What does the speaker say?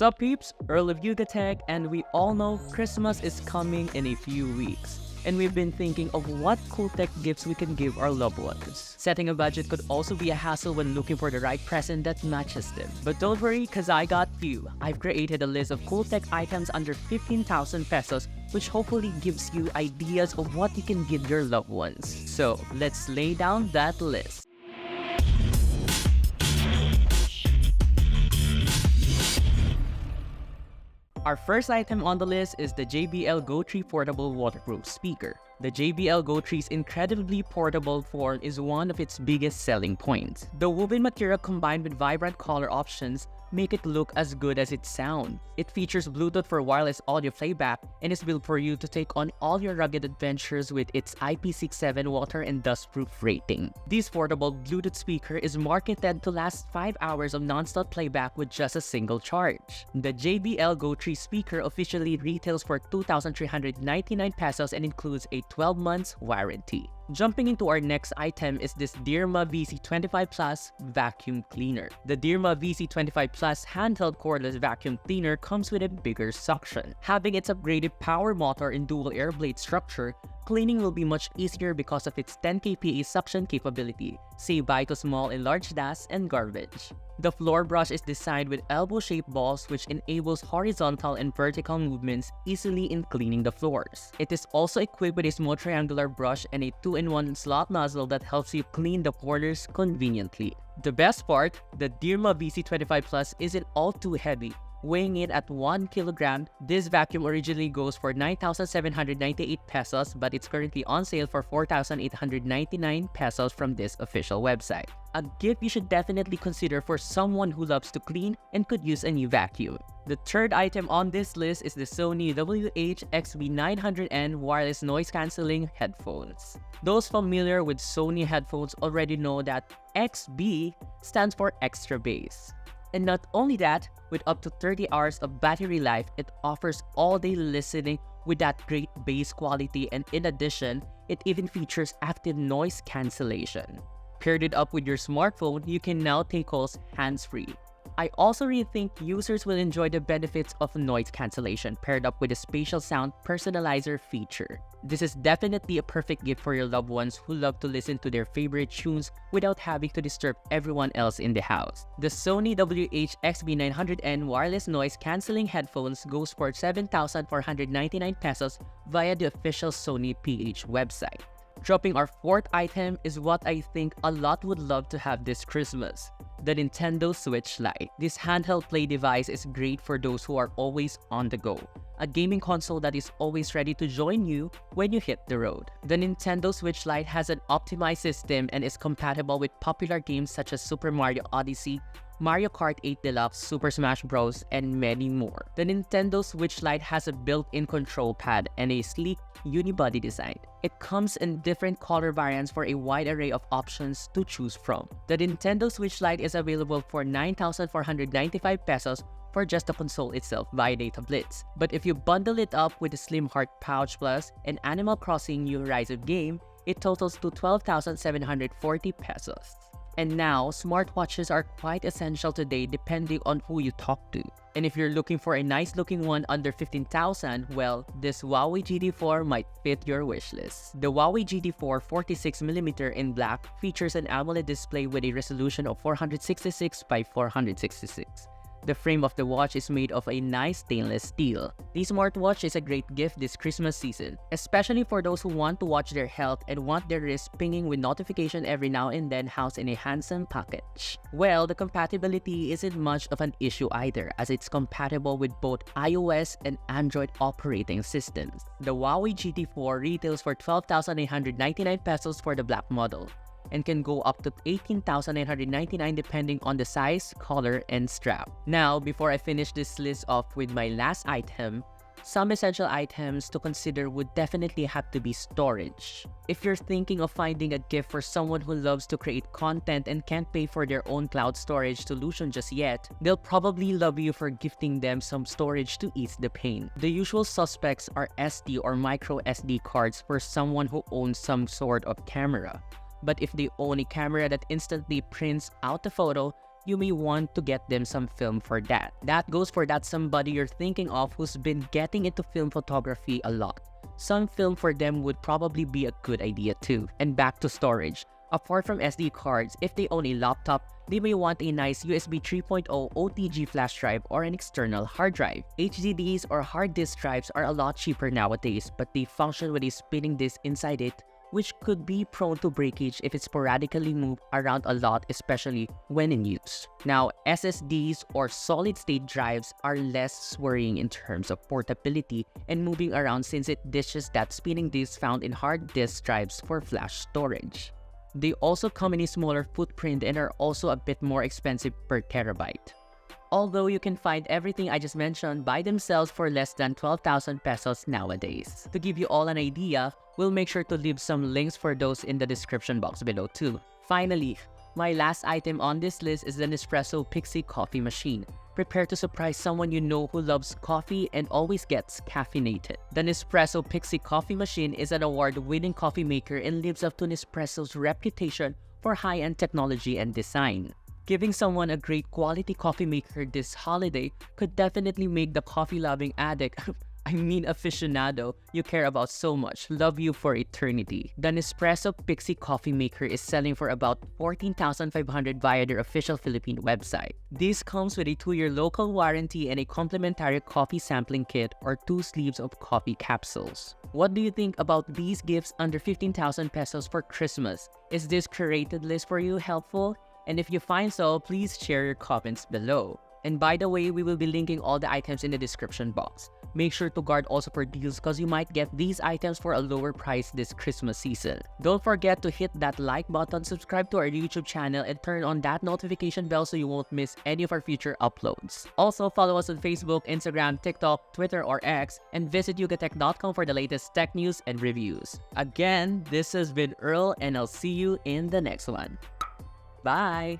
What's up peeps, Earl of Yuga Tech, and we all know Christmas is coming in a few weeks. And we've been thinking of what cool tech gifts we can give our loved ones. Setting a budget could also be a hassle when looking for the right present that matches them. But don't worry, cause I got you. I've created a list of cool tech items under 15,000 pesos, which hopefully gives you ideas of what you can give your loved ones. So let's lay down that list. Our first item on the list is the JBL Go Tre portable waterproof speaker. The JBL Go Tre's incredibly portable form is one of its biggest selling points. The woven material combined with vibrant color options make it look as good as it sounds. It features Bluetooth for wireless audio playback and is built for you to take on all your rugged adventures with its IP67 water and dustproof rating. This portable Bluetooth speaker is marketed to last 5 hours of non-stop playback with just a single charge. The JBL Go Tre speaker officially retails for 2,399 pesos and includes a 12 months warranty. Jumping into our next item is this Deerma VC25 Plus vacuum cleaner. The Deerma VC25 Plus handheld cordless vacuum cleaner comes with a bigger suction. Having its upgraded power motor and dual air blade structure, cleaning will be much easier because of its 10 kPa suction capability. Say bye to small and large dust and garbage. The floor brush is designed with elbow-shaped balls which enables horizontal and vertical movements easily in cleaning the floors. It is also equipped with a small triangular brush and a 2-in-1 slot nozzle that helps you clean the corners conveniently. The best part, the Deerma VC25 Plus isn't all too heavy. Weighing in at 1 kilogram, this vacuum originally goes for 9,798 pesos, but it's currently on sale for 4,899 pesos from this official website. A gift you should definitely consider for someone who loves to clean and could use a new vacuum. The third item on this list is the Sony WH XT900N wireless noise cancelling headphones. Those familiar with Sony headphones already know that XB stands for extra bass. And not only that, with up to 30 hours of battery life, it offers all-day listening with that great bass quality, and in addition, it even features active noise cancellation. Paired it up with your smartphone, you can now take calls hands-free. I also really think users will enjoy the benefits of noise cancellation paired up with a spatial sound personalizer feature. This is definitely a perfect gift for your loved ones who love to listen to their favorite tunes without having to disturb everyone else in the house. The Sony WH XT900N wireless noise cancelling headphones goes for 7,499 pesos via the official Sony PH website. Dropping our fourth item is what I think a lot would love to have this Christmas, the Nintendo Switch Lite. This handheld play device is great for those who are always on the go. A gaming console that is always ready to join you when you hit the road. The Nintendo Switch Lite has an optimized system and is compatible with popular games such as Super Mario Odyssey, Mario Kart 8 Deluxe, Super Smash Bros, and many more. The Nintendo Switch Lite has a built-in control pad and a sleek unibody design. It comes in different color variants for a wide array of options to choose from. The Nintendo Switch Lite is available for 9,495 pesos for just the console itself via Data Blitz. But if you bundle it up with the Slim Heart Pouch Plus and Animal Crossing New Horizons game, it totals to 12,740 pesos. And now, smartwatches are quite essential today depending on who you talk to. And if you're looking for a nice looking one under 15,000, well, this Huawei GT4 might fit your wishlist. The Huawei GT4 46mm in black features an AMOLED display with a resolution of 466 by 466. The frame of the watch is made of a nice stainless steel. This smartwatch is a great gift this Christmas season, especially for those who want to watch their health and want their wrist pinging with notification every now and then housed in a handsome package. Well, the compatibility isn't much of an issue either, as it's compatible with both iOS and Android operating systems. The Huawei GT4 retails for 12,899 pesos for the black model, and can go up to 18,999 depending on the size, color, and strap. Now, before I finish this list off with my last item, some essential items to consider would definitely have to be storage. If you're thinking of finding a gift for someone who loves to create content and can't pay for their own cloud storage solution just yet, they'll probably love you for gifting them some storage to ease the pain. The usual suspects are SD or microSD cards for someone who owns some sort of camera. But if they own a camera that instantly prints out the photo, you may want to get them some film for that. That goes for that somebody you're thinking of who's been getting into film photography a lot. Some film for them would probably be a good idea too. And back to storage. Apart from SD cards, if they own a laptop, they may want a nice USB 3.0 OTG Flash Drive or an external hard drive. HDDs or hard disk drives are a lot cheaper nowadays, but they function with a spinning disk inside it, which could be prone to breakage if it's sporadically moved around a lot, especially when in use. Now, SSDs or solid-state drives are less worrying in terms of portability and moving around since it dishes that spinning disk found in hard disk drives for flash storage. They also come in a smaller footprint and are also a bit more expensive per terabyte. Although you can find everything I just mentioned by themselves for less than 12,000 pesos nowadays. To give you all an idea, we'll make sure to leave some links for those in the description box below too. Finally, my last item on this list is the Nespresso Pixie coffee machine. Prepare to surprise someone you know who loves coffee and always gets caffeinated. The Nespresso Pixie coffee machine is an award-winning coffee maker and lives up to Nespresso's reputation for high-end technology and design. Giving someone a great quality coffee maker this holiday could definitely make the coffee-loving addict, aficionado you care about so much, love you for eternity. The Nespresso Pixie coffee maker is selling for about 14,500 via their official Philippine website. This comes with a 2-year local warranty and a complimentary coffee sampling kit or 2 sleeves of coffee capsules. What do you think about these gifts under 15,000 pesos for Christmas? Is this curated list for you helpful? And if you find so, please share your comments below. And by the way, we will be linking all the items in the description box. Make sure to guard also for deals because you might get these items for a lower price this Christmas season. Don't forget to hit that like button, subscribe to our YouTube channel, and turn on that notification bell so you won't miss any of our future uploads. Also, follow us on Facebook, Instagram, TikTok, Twitter, or X, and visit yugatech.com for the latest tech news and reviews. Again, this has been Earl, and I'll see you in the next one. Bye!